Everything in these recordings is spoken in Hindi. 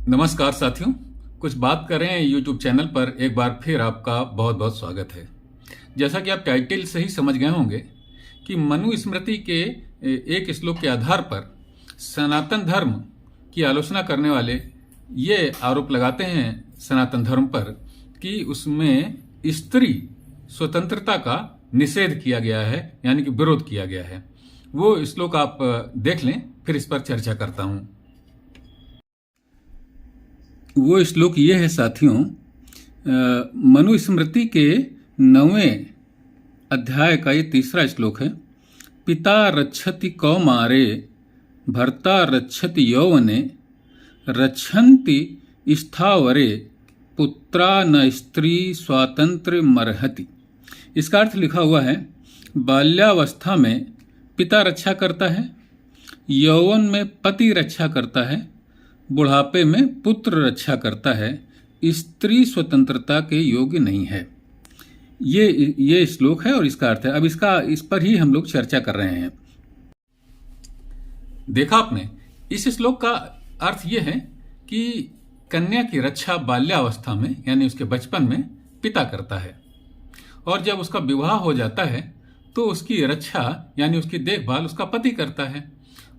नमस्कार साथियों, कुछ बात करें यूट्यूब चैनल पर एक बार फिर आपका बहुत बहुत स्वागत है। जैसा कि आप टाइटल से ही समझ गए होंगे कि मनुस्मृति के एक श्लोक के आधार पर सनातन धर्म की आलोचना करने वाले ये आरोप लगाते हैं सनातन धर्म पर कि उसमें स्त्री स्वतंत्रता का निषेध किया गया है, यानी कि विरोध किया गया है। वो श्लोक आप देख लें, फिर इस पर चर्चा करता हूं। वो श्लोक ये है साथियों, मनुस्मृति के 9वें अध्याय का ये तीसरा श्लोक है। पिता रक्षति कौमारे भर्ता रक्षति यौवने रक्षन्ति स्थावरे पुत्रा न स्त्री स्वातंत्र मर्हति। इसका अर्थ लिखा हुआ है, बाल्यावस्था में पिता रक्षा करता है, यौवन में पति रक्षा करता है, बुढ़ापे में पुत्र रक्षा करता है, स्त्री स्वतंत्रता के योग्य नहीं है। ये श्लोक है और इसका अर्थ है। अब इस पर ही हम लोग चर्चा कर रहे हैं। देखा आपने, इस श्लोक का अर्थ यह है कि कन्या की रक्षा बाल्यावस्था में यानी उसके बचपन में पिता करता है, और जब उसका विवाह हो जाता है तो उसकी रक्षा यानी उसकी देखभाल उसका पति करता है।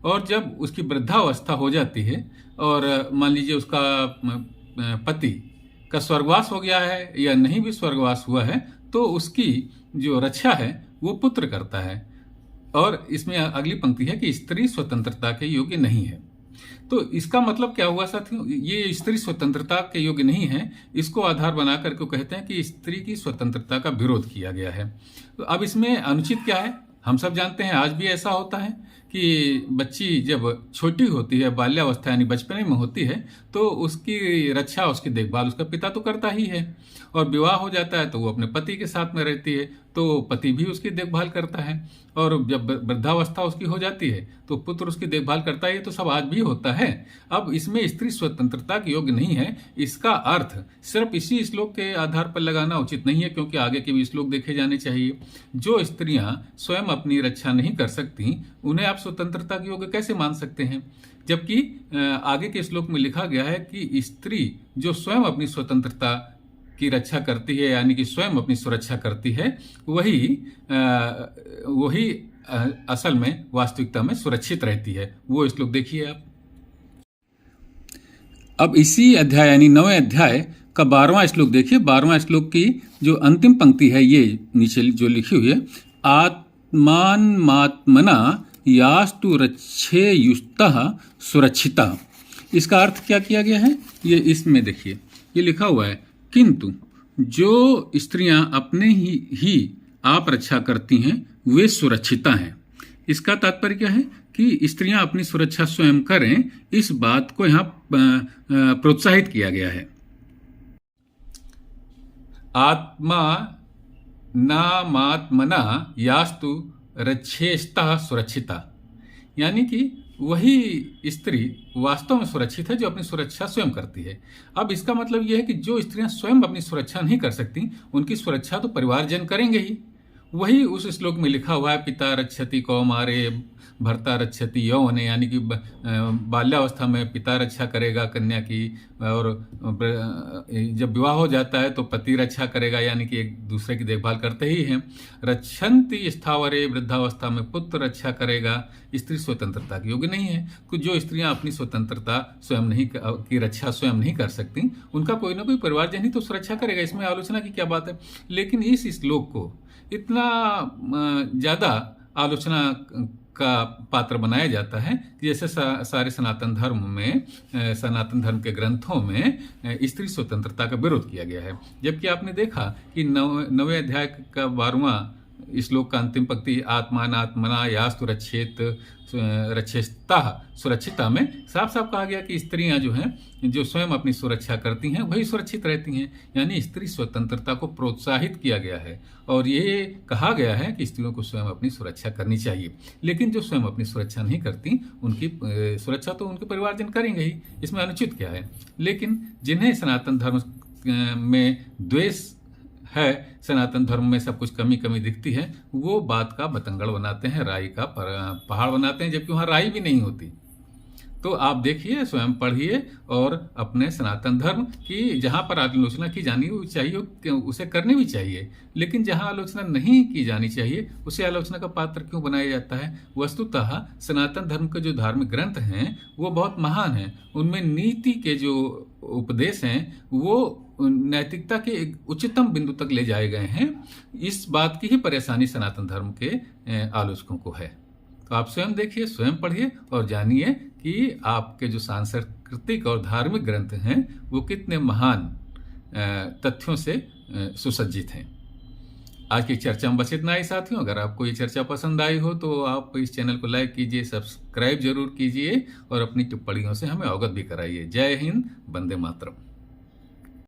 और जब उसकी वृद्धावस्था हो जाती है और मान लीजिए उसका पति का स्वर्गवास हो गया है या नहीं भी स्वर्गवास हुआ है, तो उसकी जो रक्षा है वो पुत्र करता है। और इसमें अगली पंक्ति है कि स्त्री स्वतंत्रता के योग्य नहीं है। तो इसका मतलब क्या हुआ साथियों? ये स्त्री स्वतंत्रता के योग्य नहीं है, इसको आधार बना करके कहते हैं कि स्त्री की स्वतंत्रता का विरोध किया गया है। तो अब इसमें अनुचित क्या है? हम सब जानते हैं, आज भी ऐसा होता है कि बच्ची जब छोटी होती है, बाल्यावस्था यानी बचपन में होती है, तो उसकी रक्षा उसकी देखभाल उसका पिता तो करता ही है। और विवाह हो जाता है तो वो अपने पति के साथ में रहती है, तो पति भी उसकी देखभाल करता है। और जब वृद्धावस्था उसकी हो जाती है तो पुत्र उसकी देखभाल करता है। तो सब आज भी होता है। अब इसमें स्त्री स्वतंत्रता के योग्य नहीं है, इसका अर्थ सिर्फ इसी श्लोक के आधार पर लगाना उचित नहीं है, क्योंकि आगे के भी श्लोक देखे जाने चाहिए। जो स्त्रियां स्वयं अपनी रक्षा नहीं कर सकती, उन्हें आप स्वतंत्रता के योग्य कैसे मान सकते हैं? जबकि आगे के श्लोक में लिखा गया है कि स्त्री जो स्वयं अपनी स्वतंत्रता की रक्षा करती है यानी कि स्वयं अपनी सुरक्षा करती है, वही असल में वास्तविकता में सुरक्षित रहती है। वो श्लोक देखिए आप। अब इसी अध्याय यानी 9वें अध्याय का 12वां श्लोक देखिए। 12वां श्लोक की जो अंतिम पंक्ति है, ये नीचे जो लिखी हुई है, आत्मात्मना यास्तु रक्षेयुस्तः सुरक्षिता। इसका अर्थ क्या किया गया है? ये इसमें देखिए, ये लिखा हुआ है, किंतु जो स्त्रियां अपने ही आप रक्षा करती हैं वे सुरक्षिता हैं। इसका तात्पर्य क्या है कि स्त्रियां अपनी सुरक्षा स्वयं करें, इस बात को यहां प्रोत्साहित किया गया है। आत्मा नामात्मना यास्तु रक्षेस्तः सुरक्षिता, यानी कि वही स्त्री वास्तव में सुरक्षित है जो अपनी सुरक्षा स्वयं करती है। अब इसका मतलब यह है कि जो स्त्रियां स्वयं अपनी सुरक्षा नहीं कर सकती, उनकी सुरक्षा तो परिवारजन करेंगे ही। वही उस श्लोक में लिखा हुआ है, पिता रक्षति कौमारे भर्ता रक्षति यौवने, यानी कि बाल्यावस्था में पिता रक्षा करेगा कन्या की, और जब विवाह हो जाता है तो पति रक्षा करेगा, यानी कि एक दूसरे की देखभाल करते ही हैं। रक्षन्ति स्थावरे, वृद्धावस्था में पुत्र रक्षा करेगा। स्त्री स्वतंत्रता की योग्य नहीं है। कुछ जो स्त्रियां अपनी स्वतंत्रता स्वयं नहीं की रक्षा स्वयं नहीं कर सकती, उनका कोई ना कोई परिवारजन ही तो सुरक्षा करेगा। इसमें आलोचना की क्या बात है? लेकिन इस श्लोक को इतना ज्यादा आलोचना का पात्र बनाया जाता है कि जैसे सारे सनातन धर्म के ग्रंथों में स्त्री स्वतंत्रता का विरोध किया गया है। जबकि आपने देखा कि 9वें अध्याय का 12वां श्लोक का अंतिम पंक्ति, आत्मात्मना यास्तु रक्षेस्तः सुरक्षिता में साफ साफ कहा गया कि स्त्रियां जो हैं, जो स्वयं अपनी सुरक्षा करती हैं, वही सुरक्षित रहती हैं। यानी स्त्री स्वतंत्रता को प्रोत्साहित किया गया है और ये कहा गया है कि स्त्रियों को स्वयं अपनी सुरक्षा करनी चाहिए। लेकिन जो स्वयं अपनी सुरक्षा नहीं करती, उनकी सुरक्षा तो उनके परिवारजन करेंगे ही। इसमें अनुचित क्या है? लेकिन जिन्हें सनातन धर्म में द्वेष है, सनातन धर्म में सब कुछ कमी दिखती है, वो बात का बतंगड़ बनाते हैं, राई का पहाड़ बनाते हैं, जबकि वहां राई भी नहीं होती। तो आप देखिए, स्वयं पढ़िए और अपने सनातन धर्म की जहाँ पर आलोचना की जानी चाहिए उसे करनी भी चाहिए, लेकिन जहाँ आलोचना नहीं की जानी चाहिए उसे आलोचना का पात्र क्यों बनाया जाता है। वस्तुतः सनातन धर्म के जो धार्मिक ग्रंथ हैं वो बहुत महान हैं, उनमें नीति के जो उपदेश हैं वो नैतिकता के एक उच्चतम बिंदु तक ले जाए गए हैं। इस बात की ही परेशानी सनातन धर्म के आलोचकों को है। तो आप स्वयं देखिए, स्वयं पढ़िए और जानिए कि आपके जो सांस्कृतिक और धार्मिक ग्रंथ हैं वो कितने महान तथ्यों से सुसज्जित हैं। आज की चर्चा में बस इतना ही साथियों। अगर आपको ये चर्चा पसंद आई हो तो आप इस चैनल को लाइक कीजिए, सब्सक्राइब जरूर कीजिए और अपनी टिप्पणियों से हमें अवगत भी कराइए। जय हिंद, वंदे मातरम।